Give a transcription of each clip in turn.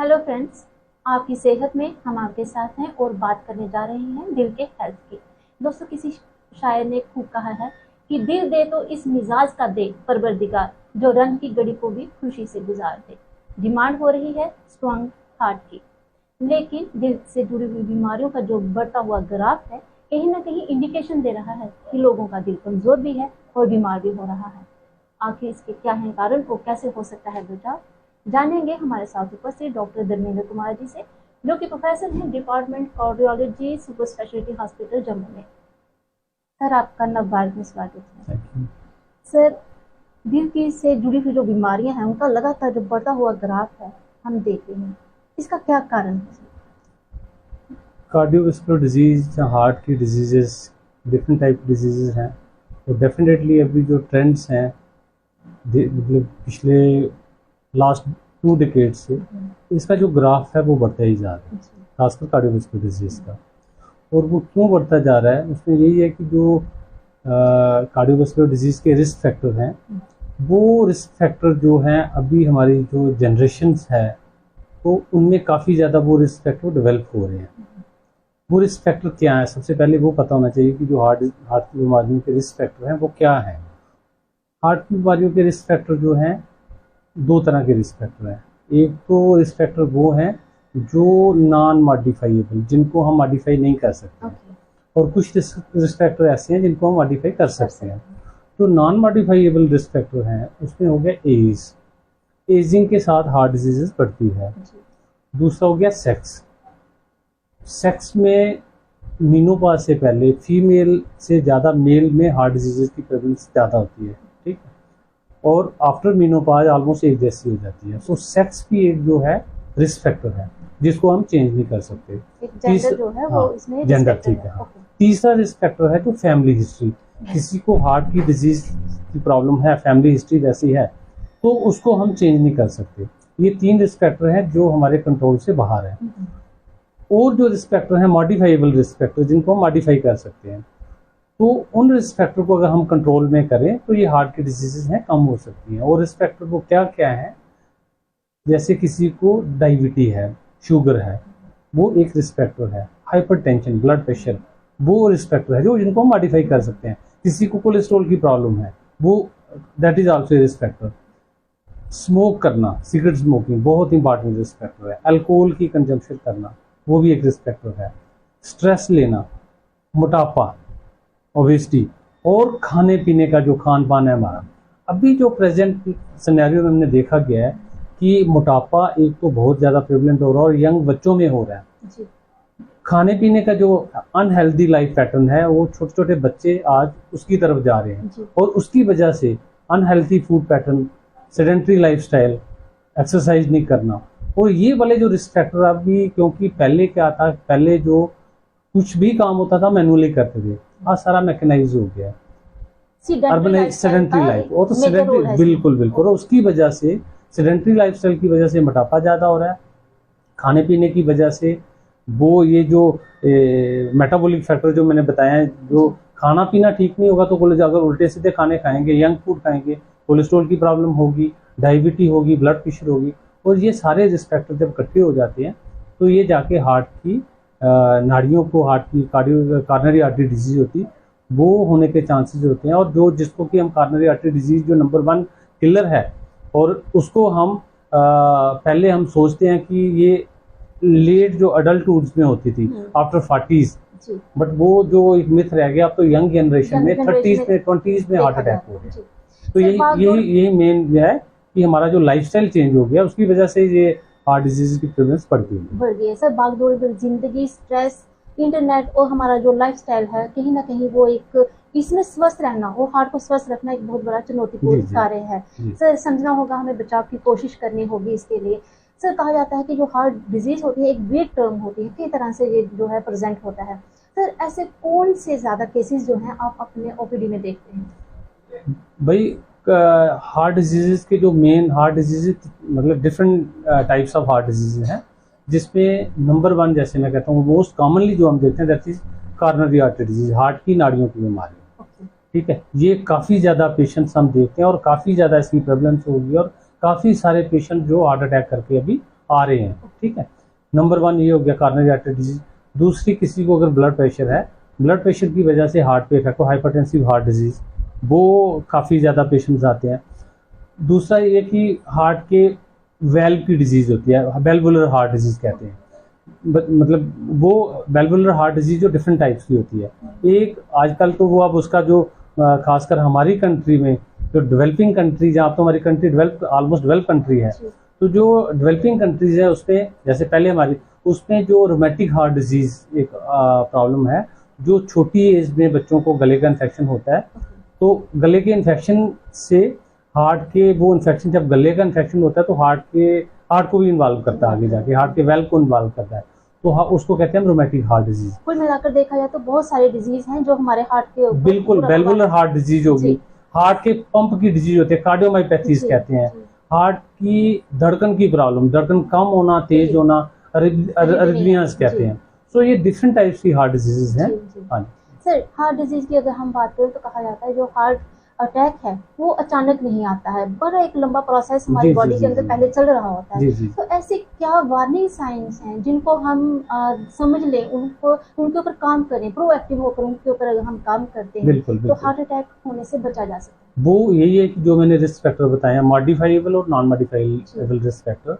Hello friends, आपकी सेहत में हम आपके साथ हैं और बात करने जा रहे हैं दिल के हेल्थ की। दोस्तों, किसी शायर ने खूब कहा है कि दिल दे तो इस मिजाज का दे परवरदिगार, जो रंग की घड़ी को भी खुशी से गुजार दे। डिमांड हो रही है स्ट्रॉन्ग हार्ट की, लेकिन दिल से जुड़ी हुई बीमारियों का जो बढ़ता हुआ ग्राफ है, कहीं ना कहीं इंडिकेशन दे रहा है कि लोगों का दिल कमजोर भी है और बीमार भी हो रहा है। आखिर इसके क्या है कारण और कैसे हो सकता है बचाव, जानेंगे हमारे साथ उपस्थित डॉक्टर धर्मेंद्र कुमार जी से, जो कि प्रोफेसर हैं department cardiology super speciality hospital Jammu में। सर, आपका नव भारत में स्वागत है। सर, दिल की से जुड़ी हुई जो बीमारियां हैं उनका लगातार जो बढ़ता हुआ ग्राफ है हम देख रहे हैं, इसका क्या कारण है? कार्डियोवैस्कुलर डिजीज या हार्ट की डिजीजेस डिफरेंट टाइप की डिजीजेस हैं, तो डेफिनेटली अभी जो ट्रेंड्स हैं मतलब पिछले लास्ट 2 डिकेड से इसका जो ग्राफ है वो बढ़ता ही जा रहा है, खासकर कार्डियोवैस्कुलर डिजीज का। और वो क्यों बढ़ता जा रहा है, उसमें यही है कि जो कार्डियोवैस्कुलर डिजीज के रिस्क फैक्टर हैं, वो रिस्क फैक्टर जो हैं अभी हमारी जो जनरेशन्स है तो उनमें काफ़ी ज़्यादा वो रिस्क फैक्टर डेवलप हो रहे हैं। वो रिस्क फैक्टर क्या है, सबसे पहले वो पता होना चाहिए कि जो हार्ट की बीमारियों के रिस्क फैक्टर हैं वो क्या हैं। हार्ट की बीमारियों के रिस्क फैक्टर जो हैं 2 तरह के रिस्क फैक्टर हैं। एक तो रिस्क फैक्टर वो हैं जो नॉन मॉडिफाइएबल, जिनको हम मॉडिफाई नहीं कर सकते, और कुछ रिस्क फैक्टर ऐसे हैं जिनको हम मॉडिफाई कर सकते हैं। तो नॉन मॉडिफाइएबल रिस्क फैक्टर हैं, उसमें हो गया एजिंग के साथ हार्ट डिजीजेस बढ़ती है। दूसरा हो गया सेक्स में मीनोपॉज से पहले फीमेल से ज़्यादा मेल में हार्ट डिजीजेस की प्रेवलेंस ज़्यादा होती है, ठीक है, और आफ्टर मीनोपॉज ऑलमोस्ट एक जैसी हो जाती है। सो सेक्स भी एक जो है रिस्क फैक्टर है जिसको हम चेंज नहीं कर सकते। जेंडर जो है वो इसमें जेंडर, ठीक है। तीसरा रिस्क फैक्टर है जो फैमिली हिस्ट्री, किसी को हार्ट की डिजीज की प्रॉब्लम है, फैमिली हिस्ट्री वैसी है, तो उसको हम चेंज नहीं कर सकते। ये 3 रिस्क फैक्टर हैं जो हमारे कंट्रोल से बाहर है। और जो रिस्क फैक्टर हैं मॉडिफाइबल रिस्क फैक्टर, जिनको हम मॉडिफाई कर सकते हैं, तो उन रिस्क फैक्टर को अगर हम कंट्रोल में करें तो ये हार्ट की डिजीजेस हैं कम हो सकती हैं। और रिस्क फैक्टर वो क्या क्या है, जैसे किसी को डायबिटी है, शुगर है, वो एक रिस्क फैक्टर है। हाइपरटेंशन, ब्लड प्रेशर, वो रिस्क फैक्टर है जो जिनको हम मॉडिफाई कर सकते हैं। किसी को कोलेस्ट्रॉल की प्रॉब्लम है, वो that is also risk factor. Smoke करना, सिगरेट स्मोकिंग बहुत इंपॉर्टेंट रिस्क फैक्टर है। अल्कोहल की कंजम्पशन करना, वो भी एक रिस्क फैक्टर है। स्ट्रेस लेना, मोटापा, ओबेसिटी, और खाने पीने का जो खान पान है हमारा। अभी जो प्रेजेंट सिनेरियो में हमने देखा गया है कि मोटापा एक तो बहुत ज़्यादा प्रेवलेंट हो रहा है और यंग बच्चों में हो रहा है। खाने पीने का जो अनहेल्दी लाइफ पैटर्न है वो छोटे छोटे बच्चे आज उसकी तरफ जा रहे हैं, और उसकी वजह से unhealthy food pattern, sedentary lifestyle, exercise नहीं करना, और ये वाले जो रिस्क फैक्टर अभी, क्योंकि पहले क्या था, पहले जो कुछ भी काम होता था मैनुअली करते थे, आज सारा मैकेनाइज हो गया, अर्बन सेडेंटरी लाइफ, वो तो सेडेंटरी, बिल्कुल। और उसकी वजह से, सेडेंटरी लाइफस्टाइल की वजह से मोटापा ज़्यादा हो रहा है। खाने पीने की वजह से वो ये जो मेटाबॉलिक फैक्टर जो मैंने बताया, जो खाना पीना ठीक नहीं होगा तो अगर उल्टे सीधे खाने खाएंगे, जंक फूड खाएंगे, कोलेस्ट्रॉल की प्रॉब्लम होगी, डायबिटी होगी, ब्लड प्रेशर होगी, और ये सारे रिस्क फैक्टर जब इकट्ठे हो जाते हैं तो ये जाके हार्ट की नाड़ियों को, हार्ट की कार्नरी आर्टरी डिजीज होती, वो होने के चांसेस होते हैं। और जो जिसको कि हम कार्नरी आर्टरी डिजीज जो नंबर 1 किलर है, और उसको हम पहले हम सोचते हैं कि ये लेट जो अडल्टहुड में होती थी आफ्टर 40s, बट वो जो एक मिथ रह गया। अब तो यंग जनरेशन में 30s में 20s में हार्ट अटैक हो रहे हैं। तो यही मेन है कि हमारा जो लाइफस्टाइल चेंज हो गया, उसकी वजह से ये हार्ट डिजीज की प्रेवलेंस बढ़ गई है। सर, भागदौड़ भरी जिंदगी, स्ट्रेस, इंटरनेट और हमारा जो लाइफस्टाइल है, कहीं ना कहीं वो एक इसमें स्वस्थ रहना और हार्ट को स्वस्थ रखना एक बहुत बड़ा चुनौतीपूर्ण कार्य है। सर, समझना होगा, हमें बचाव की कोशिश करनी होगी इसके लिए। सर, कहा जाता है कि जो हार्ट डिजीज होती है एक वेट टर्म होती है, कई तरह से ये जो है प्रेजेंट होता है। सर, ऐसे कौन से ज्यादा केसेस जो हैं आप अपने ओपीडी में देखते हैं? भाई, हार्ट डिजीजेस के जो मेन हार्ट डिजीज, मतलब different types of heart disease हैं, जिसमें नंबर 1 जैसे मैं कहता हूँ मोस्ट कॉमनली जो हम देखते हैं that is coronary artery disease, heart की नाड़ियों की बीमारी, ठीक है। ये काफ़ी ज़्यादा पेशेंट्स हम देखते हैं और काफ़ी ज़्यादा इसकी प्रेवलेंस होगी, और काफ़ी सारे पेशेंट जो हार्ट अटैक करके अभी आ रहे हैं, ठीक है। नंबर 1 ये हो गया कॉर्नरी आर्टरी डिजीज। दूसरी, किसी को अगर ब्लड प्रेशर है, ब्लड प्रेशर की वजह से हार्ट पे इफेक्ट हो, हाइपरटेंसिव हार्ट डिजीज, वो काफ़ी ज़्यादा पेशेंट्स आते हैं। दूसरा ये कि हार्ट के वेल्व की डिजीज होती है, वेल्वुलर हार्ट डिजीज कहते हैं। मतलब वो वेल्वुलर हार्ट डिजीज जो डिफरेंट टाइप्स की होती है। एक आजकल तो वो अब उसका जो खासकर हमारी कंट्री में, जो डेवलपिंग कंट्री, जहाँ तो हमारी country develop almost develop country है, तो जो डेवलपिंग कंट्रीज है उसमें, जैसे पहले हमारी, उसमें जो रोमेटिक हार्ट डिजीज एक प्रॉब्लम है, जो छोटी एज में बच्चों को गले का इन्फेक्शन होता है। तो गले के इन्फेक्शन से हार्ट के, वो इन्फेक्शन जब गले का इन्फेक्शन होता है तो हार्ट को भी इन्वॉल्व करता है, आगे जाके हार्ट के वेल्व को इन्वॉल्व करता है, तो उसको कहते हैं रोमेटिक हार्ट डिजीज। कुल मिलाकर देखा जाए तो बहुत सारे डिजीज हैं जो हमारे हार्ट के ऊपर, बिल्कुल, वेल्वुलर हार्ट डिजीज होगी, हार्ट के पंप की डिजीज होती है, कार्डियोमायोपैथीज कहते हैं, हार्ट की धड़कन की प्रॉब्लम, धड़कन कम होना, तेज होना, अरिथमियाज कहते हैं। तो ये डिफरेंट टाइप्स की हार्ट डिजीजेज हैं। हाँ सर, हार्ट डिजीज की अगर हम बात करें तो कहा जाता है जो हार्ट अटैक है वो अचानक नहीं आता है, बड़ा एक लंबा प्रोसेस हमारी बॉडी के अंदर पहले चल रहा होता है। तो ऐसे क्या वार्निंग साइंस हैं जिनको हम समझ लें, उनके ऊपर काम करें, प्रोएक्टिव होकर उनके ऊपर अगर हम काम करते हैं तो हार्ट अटैक होने से बचा जा सकता है? वो यही है कि जो मैंने रिस्क फैक्टर बताया, मॉडिफाइबल और नॉन मॉडिफाइबल रिस्क फैक्टर,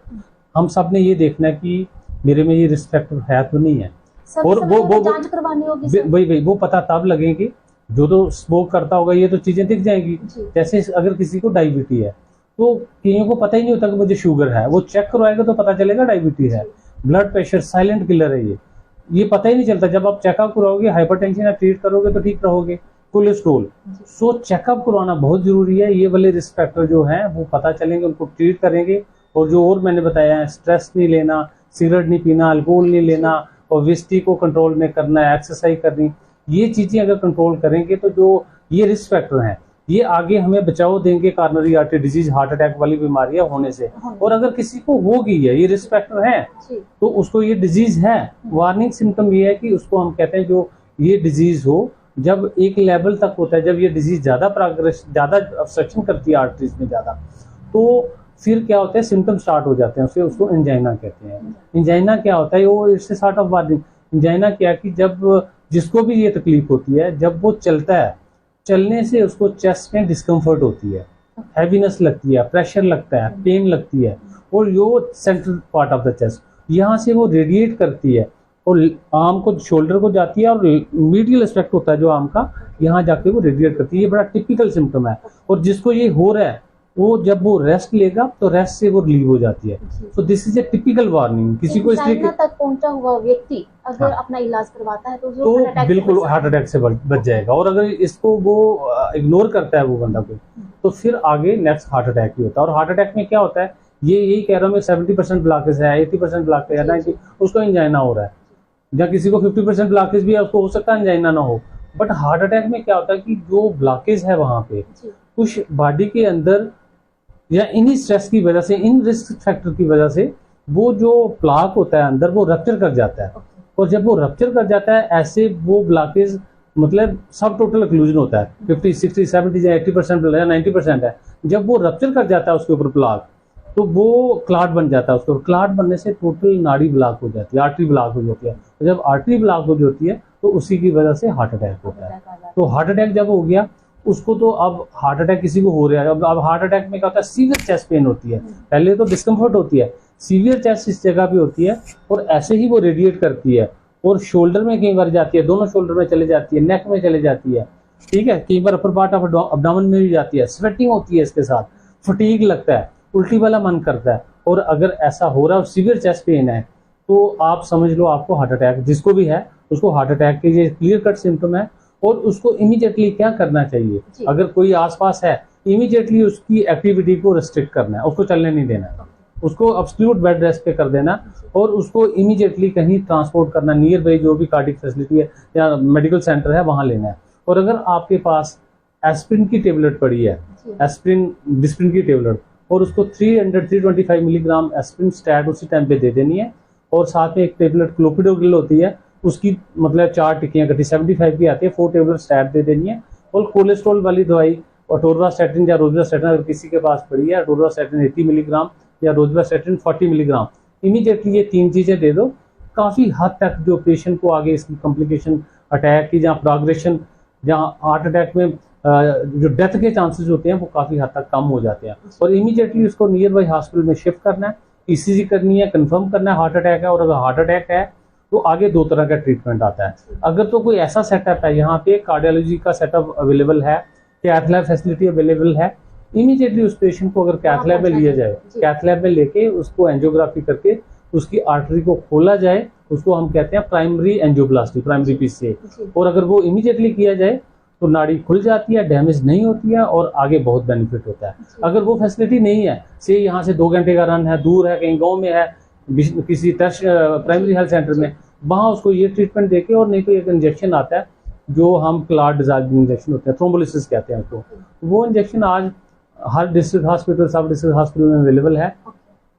हम सब ने ये देखना है कि मेरे में ये रिस्क फैक्टर है तो नहीं है, और वो जांच करवानी होगी। वही वो पता तब लगेगी, जो तो स्मोक करता होगा ये तो चीजें दिख जाएंगी। जैसे अगर किसी को डायबिटीज है तो कईयों को पता ही नहीं होता कि मुझे शुगर है, वो चेक करवाएगा तो पता चलेगा डायबिटीज है। ब्लड प्रेशर साइलेंट किलर है, ये पता ही नहीं चलता। जब आप चेकअप करवाओगे, हाइपरटेंशन ट्रीट करोगे तो ठीक रहोगे। कोलेस्ट्रोल, सो चेकअप करवाना बहुत जरूरी है। ये वाले रिस्क फैक्टर जो हैं वो पता चलेंगे, उनको ट्रीट करेंगे। और जो और मैंने बताया है, स्ट्रेस नहीं लेना, सिगरेट नहीं पीना, अल्कोहल नहीं लेना, ओबेसिटी को कंट्रोल में करना है, एक्सरसाइज करनी, ये चीजें अगर कंट्रोल करेंगे तो जो ये रिस्क फैक्टर हैं ये आगे हमें बचाव देंगे coronary artery disease, heart attack वाली बीमारियां होने से। और अगर किसी को हो गई है, ये रिस्क फैक्टर है, तो उसको ये डिजीज है, वार्निंग सिम्टम ये है कि उसको हम कहते हैं जो ये डिजीज हो, जब एक लेवल तक होता है, जब ये डिजीज ज्यादा प्रोग्रेस, ज्यादा ऑब्स्ट्रक्शन करती है आर्टरीज में ज्यादा, तो फिर क्या होता है, सिम्टम स्टार्ट हो जाते हैं, उसको एंजाइना कहते हैं। एंजाइना क्या होता है, वो इससे सॉर्ट ऑफ वार्निंग। एंजाइना क्या कि जब जिसको भी ये तकलीफ होती है, जब वो चलता है, चलने से उसको चेस्ट में डिस्कम्फर्ट होती है, हैवीनेस लगती है, प्रेशर लगता है, पेन लगती है, और यो central part of the chest, यहाँ से वो रेडिएट करती है और आर्म को, शोल्डर को जाती है, और मीडियल एस्पेक्ट होता है जो आर्म का, यहाँ जाके वो रेडिएट करती है। ये बड़ा टिपिकल सिम्टम है। और जिसको ये हो रहा है वो जब वो रेस्ट लेगा तो रेस्ट से वो रिलीव हो जाती है। तो this is a typical warning. किसी को इसलिए तक पहुंचा हुआ व्यक्ति अगर अपना इलाज करवाता है तो बिल्कुल हार्ट अटैक से बच जाएगा। और अगर इसको वो इग्नोर करता है वो बंदा को, तो फिर आगे नेक्स्ट हार्ट अटैक ही होता है। और हार्ट अटैक में क्या होता है, ये यही कह रहा हूँ मैं, 70% ब्लॉकेज है, 80% ब्लॉकेज है, 90, उसको एंजाइना हो रहा है। या किसी को 50% ब्लॉकेज भी है, उसको हो सकता है एंजाइना ना हो। बट हार्ट अटैक में क्या होता है कि जो ब्लॉकेज है वहां पे कुछ बॉडी के अंदर या इन्हीं स्ट्रेस की वजह से, इन रिस्क फैक्टर की वजह से, वो जो प्लाक होता है अंदर वो रप्चर कर जाता है। और जब वो रप्चर कर जाता है, ऐसे वो ब्लॉकेज, मतलब सब टोटल एक्लूजन होता है 50, 60, 70 या 80% या 90% है। जब वो रप्चर कर जाता है उसके ऊपर प्लाक, तो वो क्लॉट बन जाता है। उसको क्लॉट बनने से टोटल नाड़ी ब्लॉक हो जाती है, आर्टरी ब्लॉक हो जाती है। तो जब आर्टरी ब्लॉक हो जाती है तो उसी की वजह से हार्ट अटैक होता है। तो हार्ट अटैक जब हो गया उसको, तो अब हार्ट अटैक किसी को हो रहा है, अब हार्ट अटैक में क्या होता है, सीवियर चेस्ट पेन होती है। पहले तो डिस्कम्फर्ट होती है, सीवियर चेस्ट इस जगह पे होती है, और ऐसे ही वो रेडिएट करती है। और शोल्डर में कई बार जाती है, दोनों शोल्डर में चले जाती है, नेक में चले जाती है, ठीक है, कई बार अपर पार्ट ऑफ अब्डोमेन में भी जाती है। स्वेटिंग होती है, इसके साथ फटीग लगता है, उल्टी वाला मन करता है। और अगर ऐसा हो रहा है, सीवियर चेस्ट पेन है, तो आप समझ लो आपको हार्ट अटैक, जिसको भी है उसको हार्ट अटैक के ये क्लियर कट सिम्टम है। और उसको इमीडिएटली क्या करना चाहिए, अगर कोई आसपास है, इमीडिएटली उसकी एक्टिविटी को रिस्ट्रिक्ट करना है, उसको चलने नहीं देना, उसको एब्सोल्यूट बेड रेस्ट पे कर देना, और उसको इमीडिएटली कहीं ट्रांसपोर्ट करना, नियर बाई जो भी कार्डियक फैसिलिटी है या मेडिकल सेंटर है वहां लेना है। और अगर आपके पास एस्प्रिन की टेबलेट पड़ी है, एस्प्रिन डिस्प्रिन की टेबलेट, और उसको 325 मिलीग्राम एस्प्रिन स्टैट उसी टाइम पे दे देनी है। और साथ में एक टेबलेट क्लोपिडोग्रिल होती है, उसकी मतलब 4 टिक्कियां कटी 75 की आती है, 4 टेबलेट स्टैट दे देनी है। और कोलेस्ट्रॉल वाली दवाई अटोरवास्टैटिन या रोज़वास्टैटिन अगर किसी के पास पड़ी है, अटोरवास्टैटिन 80 मिलीग्राम या रोज़वास्टैटिन 40 मिलीग्राम, इमीडिएटली ये 3 चीजें दे दो, काफी हद तक जो पेशेंट को आगे इसकी कॉम्प्लिकेशन अटैक की जहाँ प्रोग्रेशन, जहाँ हार्ट अटैक में जो डेथ के चांसेस होते हैं वो काफी हद तक कम हो जाते हैं। और इमीडिएटली उसको नियर बाई हॉस्पिटल में शिफ्ट करना है, ईसीजी करनी है, कंफर्म करना है हार्ट अटैक है। और अगर हार्ट अटैक है तो आगे 2 तरह का ट्रीटमेंट आता है। अगर तो कोई ऐसा सेटअप है यहाँ पे कार्डियोलॉजी का सेटअप अवेलेबल है, कैथ लैब फैसिलिटी अवेलेबल है, इमीडिएटली उस पेशेंट को अगर कैथ लैब में लिया जाए, कैथ लैब में लेके उसको एंजियोग्राफी करके उसकी आर्टरी को खोला जाए, उसको हम कहते हैं प्राइमरी एंजियोप्लास्टी, प्राइमरी पीसीए। और अगर वो इमीडिएटली किया जाए तो नाड़ी खुल जाती है, डैमेज नहीं होती है और आगे बहुत बेनिफिट होता है। अगर वो फैसिलिटी नहीं है, से यहाँ से 2 घंटे का रन है, दूर है, कहीं गांव में है, किसी प्राइमरी हेल्थ सेंटर में, वहां उसको ये ट्रीटमेंट देके, और नहीं तो एक इंजेक्शन आता है जो हम क्लॉट डिसॉल्विंग इंजेक्शन होते हैं, थ्रोम्बोलिसिस कहते हैं उसको, वो इंजेक्शन आज हर डिस्ट्रिक्ट हॉस्पिटल, सब डिस्ट्रिक्ट हॉस्पिटल में अवेलेबल है।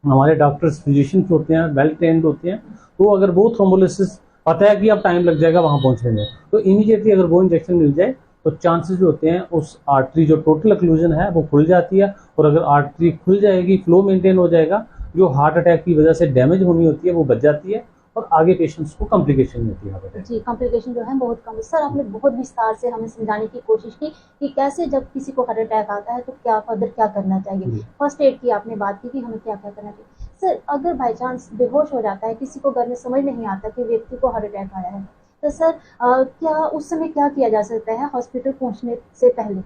हमारे डॉक्टर्स फिजिशियंस होते हैं, वेल ट्रेंड होते हैं, तो अगर वो थ्रोम्बोलिसिस पता है कि अब टाइम लग जाएगा वहां पहुंचने में, तो इमीडिएटली अगर वो इंजेक्शन मिल जाए तो चांसेस होते हैं उस आर्टरी जो टोटल अक्लूजन है वो खुल जाती है। और अगर आर्टरी खुल जाएगी, फ्लो मेंटेन हो जाएगा, जो हार्ट अटैक की वजह से डैमेज होनी होती है वो बच जाती है और आगे पेशेंट्स को कॉम्प्लिकेशन नहीं होती है हार्ट अटैक। जी, कॉम्प्लिकेशन जो है बहुत कम। सर, आपने बहुत विस्तार से हमें समझाने की कोशिश की कि कैसे जब किसी को हार्ट अटैक आता है तो क्या फर्दर क्या करना चाहिए। फर्स्ट एड की आपने बात की कि हमें क्या क्या करना चाहिए। सर, अगर बाई चांस बेहोश हो जाता है, किसी को घर में समझ नहीं आता कि व्यक्ति को हार्ट अटैक आया है, तो सर क्या उस समय क्या किया जा सकता है हॉस्पिटल पहुंचने से पहले?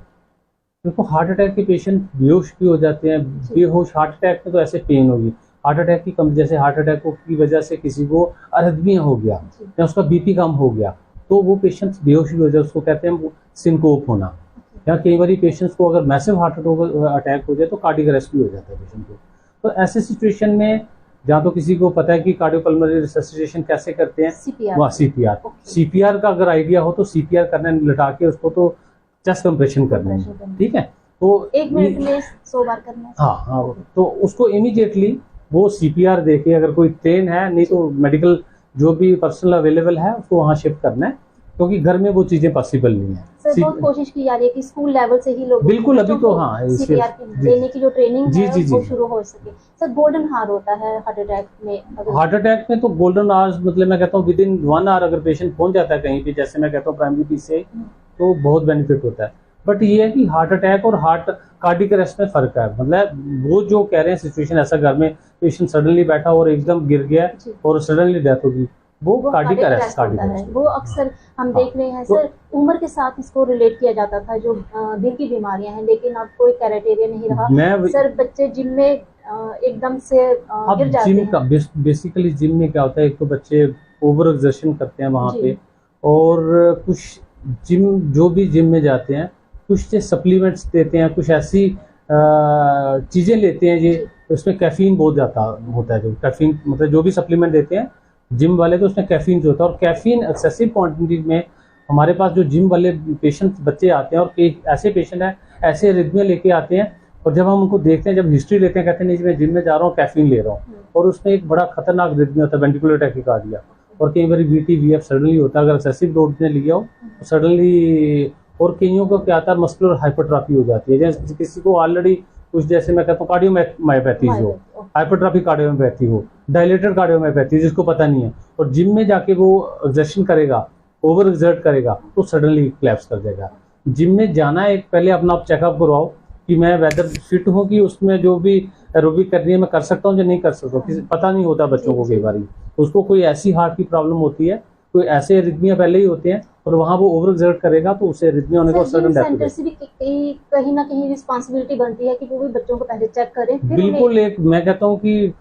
देखो, हार्ट अटैक के पेशेंट बेहोश भी हो जाते हैं। बेहोश हार्ट अटैक में तो ऐसे पेन होगी, हार्ट अटैक की कम, जैसे हार्ट अटैक की वजह से किसी को अरिथमिया हो गया या उसका बीपी कम हो गया तो वो पेशेंट बेहोश भी हो जाए, उसको कहते हैं सिनकोप होना। या कई बार पेशेंट्स को अगर मैसिव हार्ट अटैक हो जाए तो कार्डियक अरेस्ट भी हो जाता है पेशेंट को। तो ऐसे सिचुएशन में जहाँ तो किसी को पता है कि कार्डियोपल्मोनरी रिससिटेशन कैसे करते हैं, सीपीआर का अगर आइडिया हो तो सीपीआर करना, लिटा के उसको तो चेस्ट कंप्रेशन करना है, ठीक है। तो 1 मिनट में 100 बार करना है। हाँ, तो उसको इमीडिएटली वो सीपीआर देके, अगर कोई ट्रेन है, नहीं तो मेडिकल जो भी पर्सनल अवेलेबल है उसको वहाँ शिफ्ट करना है, क्योंकि घर में वो चीजें पॉसिबल नहीं है। सर, बहुत कोशिश की जा रही है कि स्कूल लेवल से ही लोग बिल्कुल, अभी तो हाँ सीपीआर देने की जो ट्रेनिंग है वो शुरू हो सके। सर, गोल्डन हार होता है हार्ट अटैक में? हार्ट अटैक में तो गोल्डन आवर्स, मतलब मैं कहता हूँ विदिन 1 आवर अगर पेशेंट पहुंच जाता है कहीं पे, जैसे मैं कहता हूँ प्राइमरी पी से, तो बहुत बेनिफिट होता है। बट ये है कि हार्ट अटैक और हार्ट कार्डियक अरेस्ट में फर्क है। मतलब वो जो कह रहे हैं सिचुएशन, ऐसा घर में पेशेंट सडनली बैठा और एकदम गिर गया और सडनली डेथ होगी, वो कार्डियक अरेस्ट है। वो अक्सर हम देख रहे हैं। सर, उम्र के साथ इसको रिलेट किया जाता था जो दिल की बीमारियां हैं, लेकिन अब कोई क्राइटेरिया नहीं रहा। सर, बच्चे जिम में एकदम से गिर जाते हैं। बेसिकली जिम में क्या होता है, एक तो बच्चे ओवर एक्सर्शन करते हैं वहाँ पे, और कुछ जो भी जिम में जाते हैं कुछ से सप्लीमेंट्स देते हैं, कुछ ऐसी चीजें लेते हैं जी उसमें कैफीन बहुत ज्यादा होता है। जो कैफीन मतलब जो भी सप्लीमेंट देते हैं जिम वाले, तो उसमें कैफीन जो होता है, और कैफीन एक्सेसिव क्वांटिटी में हमारे पास जो जिम वाले पेशेंट बच्चे आते हैं, और कई ऐसे पेशेंट हैं ऐसे एरिथमिया लेके आते हैं, और जब हम उनको देखते हैं, जब हिस्ट्री लेते हैं, कहते हैं नहीं मैं जिम में जा रहा हूँ कैफीन ले रहा हूँ, और उसमें एक बड़ा खतरनाक एरिथमिया होता है, वेंट्रिकुलर टैकीकार्डिया, और कई बार वीटी वीएफ सडनली होता है अगर एक्सेसिव डोज में लिया हो तो सडनली। और कईयों को क्या आता है, मस्कुलर हाइपरट्रॉफी हो जाती है, जैसे किसी को ऑलरेडी कुछ, जैसे मैं कहता हूँ कार्डियोमायोपैथी हो, हाइपरट्रॉफी कार्डियोमायोपैथी हो, डायलेटेड कार्डियोमायोपैथी जिसको पता नहीं है, और जिम में जाके वो एक्सर्शन करेगा, ओवर एक्सर्ट करेगा, तो सडनली कोलैप्स कर जाएगा। जिम में जाना है, एक पहले अपना आप चेकअप करवाओ कि मैं वेदर फिट हूँ, कि उसमें जो भी एरोबिक करनी है मैं कर सकता हूँ या नहीं कर सकता हूँ। किसी पता नहीं होता बच्चों को, कई बार उसको कोई ऐसी हार्ट की प्रॉब्लम होती है, कोई ऐसे एरिथमिया पहले ही होते हैं, और वहाँ वो ओवर एक्सर्ट करेगा तो उसे एरिथमिया होने को सडन डेथ सेंटर से भी कहीं ना कहीं रिस्पांसिबिलिटी बनती है कि वो भी बच्चों को पहले चेक करें। बिल्कुल, एक मैं कहता हूँ कि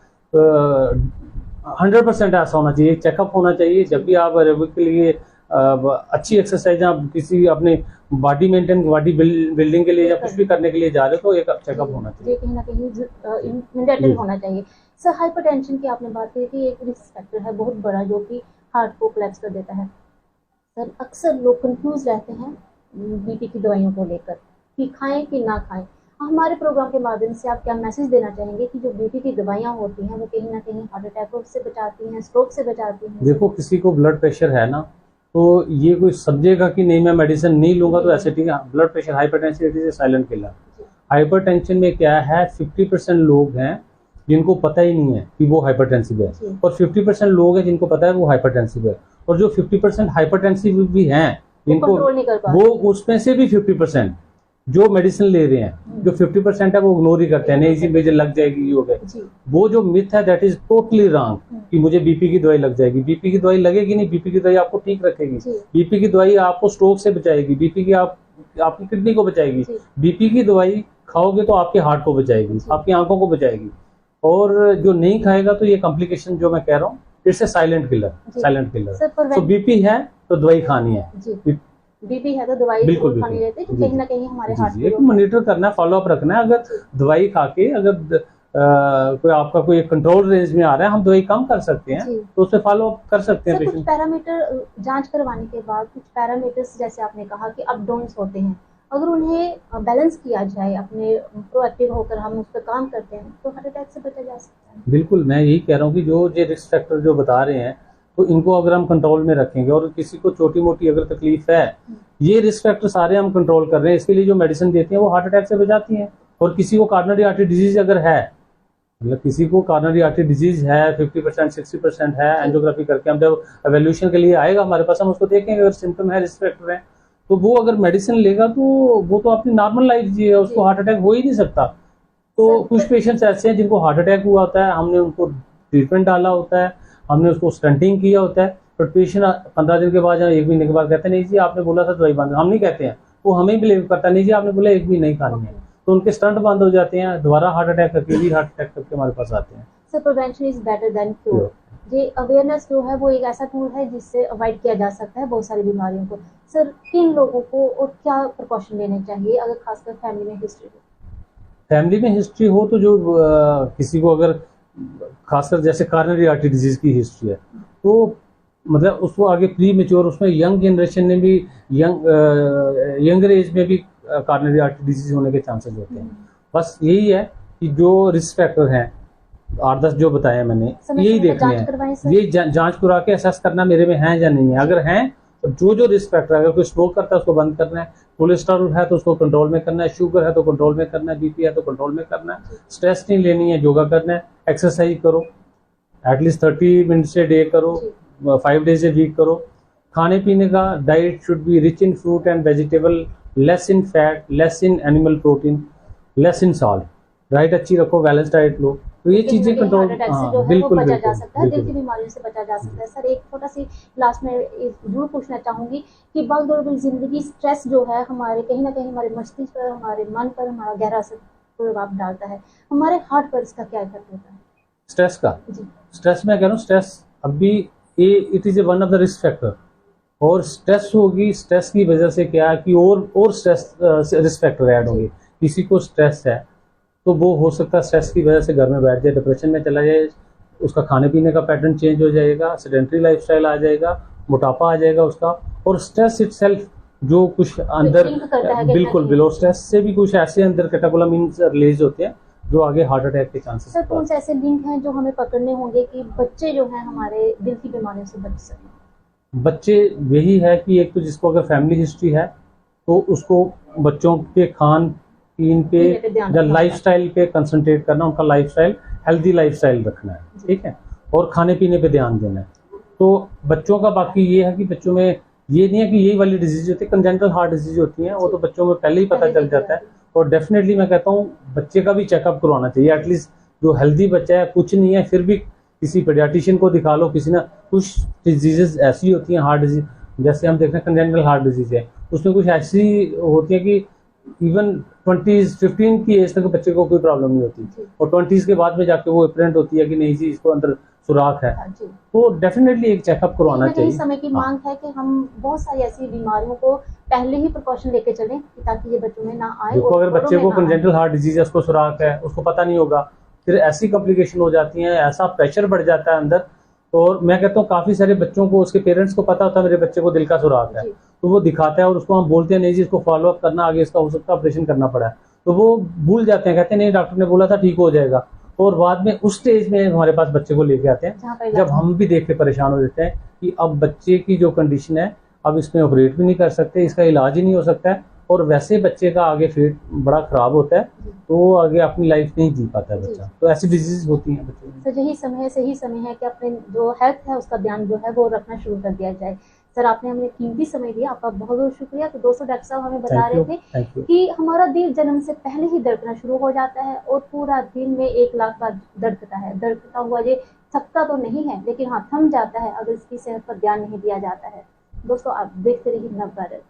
100% ऐसा होना चाहिए, चेकअप होना चाहिए जब भी आप एरोबिक के लिए अच्छी एक्सरसाइज, आप किसी अपने बॉडी मेंटेन, बॉडी बिल्डिंग के लिए या कुछ भी करने के लिए जा रहे हो, तो एक चेकअप होना चाहिए, कहीं ना कहीं मैंडेटरी होना चाहिए। सर, हाइपरटेंशन की आपने बात की कि एक रिस्क फैक्टर है बहुत बड़ा जो कि हार्ट को कोलैप्स कर देता है। सर, अक्सर लोग कंफ्यूज रहते हैं बीपी की दवाइयों को लेकर कि खाएं कि ना खाएं। हमारे प्रोग्राम के माध्यम से आप क्या मैसेज देना चाहेंगे कि जो बीपी की दवाइयां होती हैं वो कहीं ना कहीं हार्ट अटैक से बचाती हैं, स्ट्रोक से बचाती हैं? देखो, किसी को ब्लड प्रेशर है ना, तो ये कोई समझेगा कि नहीं मैं मेडिसिन नहीं लूंगा तो ऐसे, ठीक है। Blood pressure, hypertension it is a silent killer. Hypertension में क्या है, 50% लोग हैं जिनको पता ही नहीं है कि वो हाइपरटेंसिव है, और 50% लोग हैं जिनको पता है वो हाइपरटेंसिव है, और जो 50% हाइपरटेंसिव भी हैं जिनको वो उसमें से भी 50% जो मेडिसिन ले रहे हैं, जो 50% है वो इग्नोर ही करते हैं, नहीं जी मुझे लग जाएगी, ये हो गया। वो जो मिथ है दैट इज टोटली रॉन्ग कि मुझे बीपी की दवाई लग जाएगी। बीपी की दवाई लगेगी नहीं, बीपी की दवाई आपको ठीक रखेगी, बीपी की दवाई आपको स्ट्रोक से बचाएगी, बीपी की आपकी किडनी को बचाएगी, बीपी की दवाई खाओगे तो आपके हार्ट को बचाएगी, आपकी आंखों को बचाएगी। और जो नहीं खाएगा तो ये कॉम्प्लिकेशन जो मैं कह रहा हूँ it's a silent killer, silent killer. So BP है तो दवाई खानी है, बीपी है तो दवाई बिल्कुल खानी रहती है, तो कहीं ना कहीं हमारे हार्ट को मॉनिटर करना है, फॉलो अप रखना है। अगर दवाई खा के अगर कोई आपका कोई कंट्रोल रेंज में आ रहा है, हम दवाई कम कर सकते हैं तो उससे फॉलो अप कर सकते हैं। कुछ पैरामीटर जांच करवाने के बाद कुछ पैरामीटर्स जैसे आपने कहा कि अप डाउन्स होते हैं, अगर उन्हें बैलेंस किया जाए, अपने प्रोएक्टिव होकर हम उस पर काम करते हैं तो हार्ट अटैक से बचा जा सकता है। बिल्कुल, मैं यही कह रहा हूँ कि जो ये रिस्क फैक्टर जो बता रहे हैं तो इनको अगर हम कंट्रोल में रखेंगे, और किसी को छोटी मोटी अगर तकलीफ है, ये रिस्क फैक्टर सारे हम कंट्रोल कर रहे हैं, इसके लिए जो मेडिसिन देती हैं वो हार्ट अटैक से बचाती हैं। और किसी को कार्डिनरी आर्टरी डिजीज अगर है, मतलब किसी को कार्डिनरी आर्टरी डिजीज है 50% 60% है, एंजियोग्राफी करके हम जब एवोल्यूशन के लिए आएगा हमारे पास, हम उसको देखेंगे अगर सिम्टम है, रिस्क फैक्टर है, तो वो अगर मेडिसिन लेगा तो वो तो अपनी नॉर्मल लाइफ जिए, उसको हार्ट अटैक हो ही नहीं सकता। तो कुछ पेशेंट्स ऐसे हैं जिनको हार्ट अटैक हुआ होता है, हमने उनको ट्रीटमेंट डाला होता है, हमने उसको स्टंटिंग किया होता है, तो पेशेंट 15 दिन के बाद या 1 महीने के बाद कहते हैं नहीं जी आपने बोला था दवाई बंद, हम नहीं कहते हैं, वो हमें बिलीव करता नहीं जी आपने बोला 1 महीने नहीं खानी है, तो उनके स्टंट बंद हो जाते हैं, दोबारा हार्ट अटैक करके भी हार्ट अटैक करके हमारे पास आते हैं। Sir prevention is better than cure, ये अवेयरनेस जो है वो एक ऐसा टूल है जिससे अवॉइड किया जा सकता है बहुत सारी बीमारियों को। सर किन लोगों को और क्या प्रिकॉशन लेने चाहिए अगर खासकर फैमिली में हिस्ट्री हो? फैमिली में हिस्ट्री हो तो जो किसी को अगर खासकर जैसे कार्डिनरी आर्टरी डिजीज की हिस्ट्री है तो मतलब उसको आगे प्री मेच्योर, उसमें यंग जनरेशन में भी यंगर एज में भी कार्डिनरी आर्टरी डिजीज होने के चांसेस होते हैं। बस यही है कि जो रिस्क फैक्टर हैं 8-10 जो बताया मैंने, यही देखने हैं, ये जांच करा के असेस करना मेरे में है या नहीं है। अगर हैं तो जो रिस्क फैक्टर, अगर कोई स्मोक करता है उसको बंद करना है, कोलेस्ट्रॉल है तो उसको कंट्रोल में करना है, शुगर है तो कंट्रोल में करना है, बीपी है तो कंट्रोल में करना है, स्ट्रेस नहीं लेनी है, योगा करना है, एक्सरसाइज करो, एटलीस्ट 30 मिनट्स ए डे करो, 5 डेज ए वीक करो। खाने पीने का diet should be rich in fruit and vegetable, less in fat, less in animal protein, less in salt. Diet अच्छी रखो, बैलेंस डाइट लो, तो ये चीजें कंट्रोल बिल्कुल बचा जा सकता है, दिल की बीमारियों से बचा जा सकता है। सर एक छोटा सी लास्ट में जरूर पूछना चाहूंगी कि भागदौड़ भरी जिंदगी, स्ट्रेस जो है हमारे कहीं ना कहीं हमारे मस्तिष्क पर, हमारे मन पर हमारा गहरा असर प्रभाव डालता है, हमारे हार्ट पर इसका क्या इफेक्ट होता है? स्ट्रेस का, स्ट्रेस मैं कह रहा हूँ, स्ट्रेस अभी it is a one of the risk factor, और स्ट्रेस होगी, स्ट्रेस की वजह से क्या है कि और स्ट्रेस रिस्क फैक्टर ऐड होंगे। किसी को स्ट्रेस है तो वो हो सकता है स्ट्रेस की वजह से घर में बैठ जाए, डिप्रेशन में चला जाए, उसका खाने पीने का पैटर्न चेंज हो जाएगा, सेडेंटरी लाइफस्टाइल आ जाएगा, मोटापा आ जाएगा उसका। और स्ट्रेस इटसेल्फ जो कुछ अंदर बिल्कुल स्ट्रेस से भी कुछ ऐसे अंदर कैटेकोलामिन्स रिलीज होते हैं जो आगे हार्ट अटैक के चांसेस। सर कौन से ऐसे लिंक हैं जो हमें पकड़ने होंगे कि बच्चे जो हैं हमारे दिल की बीमारियों से बच सकें? बच्चे यही है कि एक तो जिसको अगर फैमिली हिस्ट्री है तो उसको बच्चों के खान पीन पे या लाइफस्टाइल पे कंसंट्रेट करना, उनका लाइफस्टाइल हेल्दी लाइफस्टाइल रखना है, ठीक है, और खाने पीने पे ध्यान देना है। तो बच्चों का बाकी ये है कि बच्चों में ये नहीं है कि यही वाली डिजीज होती है, कंजेनिटल हार्ट डिजीज होती है, वो तो बच्चों में पहले ही पता चल जाता है। और डेफिनेटली मैं कहता हूँ बच्चे का भी चेकअप करवाना चाहिए, एटलीस्ट जो हेल्दी बच्चा है, कुछ नहीं है फिर भी किसी पेडियाट्रिशियन को दिखा लो। किसी ना कुछ डिजीजेस ऐसी होती हैं हार्ट डिजीज, जैसे हम देख रहे हैं कंजेनिटल हार्ट डिजीज है, उसमें कुछ ऐसी होती है कि इवन 20-15 की एज तक बच्चे को कोई प्रॉब्लम नहीं होती, और 20s के बाद में जाके वो अपेरेंट होती है कि नहीं जी इसको अंदर सुराख है। तो डेफिनेटली एक चेकअप करवाना चाहिए। समय की मांग है कि हम बहुत सारी ऐसी बीमारियों को पहले ही प्रिकॉशन लेके चलें ताकि ये बच्चों में ना आए। देखो अगर बच्चे को कंजेनिटल हार्ट डिजीज है, उसको सुराख है, उसको पता नहीं होगा, फिर ऐसी कॉम्प्लिकेशन हो जाती है, ऐसा प्रेशर बढ़ जाता है अंदर। और मैं कहता हूँ काफी सारे बच्चों को, उसके पेरेंट्स को पता होता है मेरे बच्चे को दिल का सुराख है, तो वो दिखाता है और उसको हम बोलते हैं नहीं जी इसको फॉलो अप करना, आगे इसका हो सकता है ऑपरेशन करना पड़ा है, तो वो भूल जाते हैं, कहते हैं नहीं डॉक्टर ने बोला था ठीक हो जाएगा। और बाद में उस स्टेज में हमारे पास बच्चे को लेके आते हैं जब हम भी देख के परेशान हो जाते हैं कि अब बच्चे की जो कंडीशन है, अब इसमें ऑपरेट भी नहीं कर सकते, इसका इलाज ही नहीं हो सकता है, और वैसे बच्चे का आगे फिर बड़ा खराब होता है, तो वो आगे अपनी लाइफ नहीं जी पाता है बच्चा। तो ऐसी डिजीज होती हैं बच्चों में। सर सही समय है कि अपने जो हेल्थ है उसका ध्यान जो है वो रखना शुरू कर दिया जाए। सर आपने हमें कीमती समय दिया, आपका बहुत बहुत शुक्रिया। तो दोस्तों डॉक्टर साहब हमें बता रहे थे कि हमारा दिल जन्म से पहले ही धड़कना शुरू हो जाता है और पूरा दिन में 1 लाख बार धड़कता है। धड़कता हुआ ये थकता तो नहीं है, लेकिन हाँ थम जाता है अगर इसकी सेहत पर ध्यान नहीं दिया जाता है। दोस्तों आप देखते रहिए नव भारत।